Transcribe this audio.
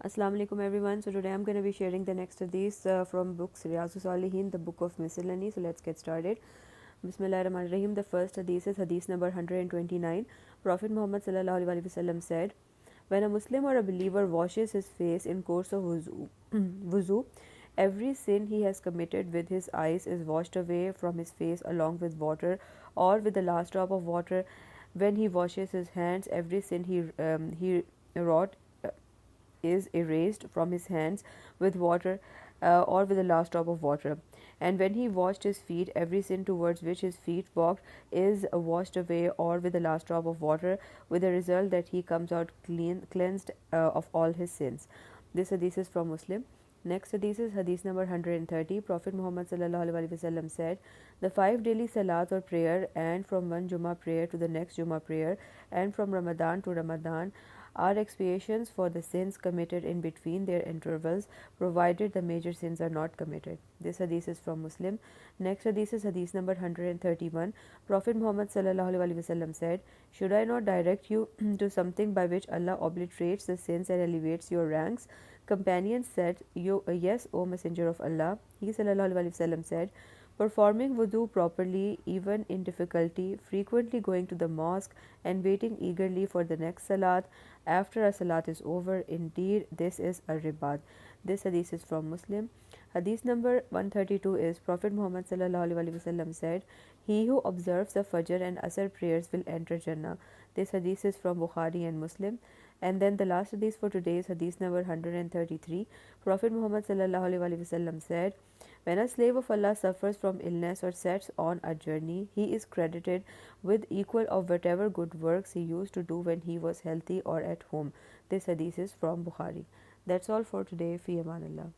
Assalamu alaikum everyone. So today I'm going to be sharing the next hadith from books Riyadus Salihin, the book of miscellany. So let's get started. Bismillahir Rahmanir Rahim. The first hadith is hadith number 129. Prophet Muhammad sallallahu alaihi wasallam said, when a Muslim or a believer washes his face in course of wuzu, every sin he has committed with his eyes is washed away from his face along with water or with the last drop of water. When he washes his hands, every sin he wrought is erased from his hands with water or with the last drop of water. And when he washed his feet, every sin towards which his feet walked is washed away or with the last drop of water, with the result that he comes out cleansed of all his sins. This hadith is from Muslim. Next hadith is hadith number 130. Prophet Muhammad sallallahu alaihi wasallam said, the 5 daily salat or prayer, and from one Jummah prayer to the next Jummah prayer, and from Ramadan to Ramadan, are expiations for the sins committed in between their intervals, provided the major sins are not committed. This hadith is from Muslim. Next hadith is hadith number 131. Prophet Muhammad sallallahu alaihi wasallam said, should I not direct you to something by which Allah obliterates the sins and elevates your ranks? Companions said, yes, O Messenger of Allah. He sallallahu alaihi wasallam said, performing wudu properly, even in difficulty, frequently going to the mosque and waiting eagerly for the next salat after a salat is over. Indeed, this is a ribat. This hadith is from Muslim. Hadith number 132 is Prophet Muhammad sallallahu alaihi wasallam said, he who observes the Fajr and Asr prayers will enter Jannah. This hadith is from Bukhari and Muslim. And then the last hadith for today is hadith number 133. Prophet Muhammad sallallahu alaihi wasallam said, when a slave of Allah suffers from illness or sets on a journey, he is credited with equal of whatever good works he used to do when he was healthy or at home. This hadith is from Bukhari. That's all for today. Fi amanillah.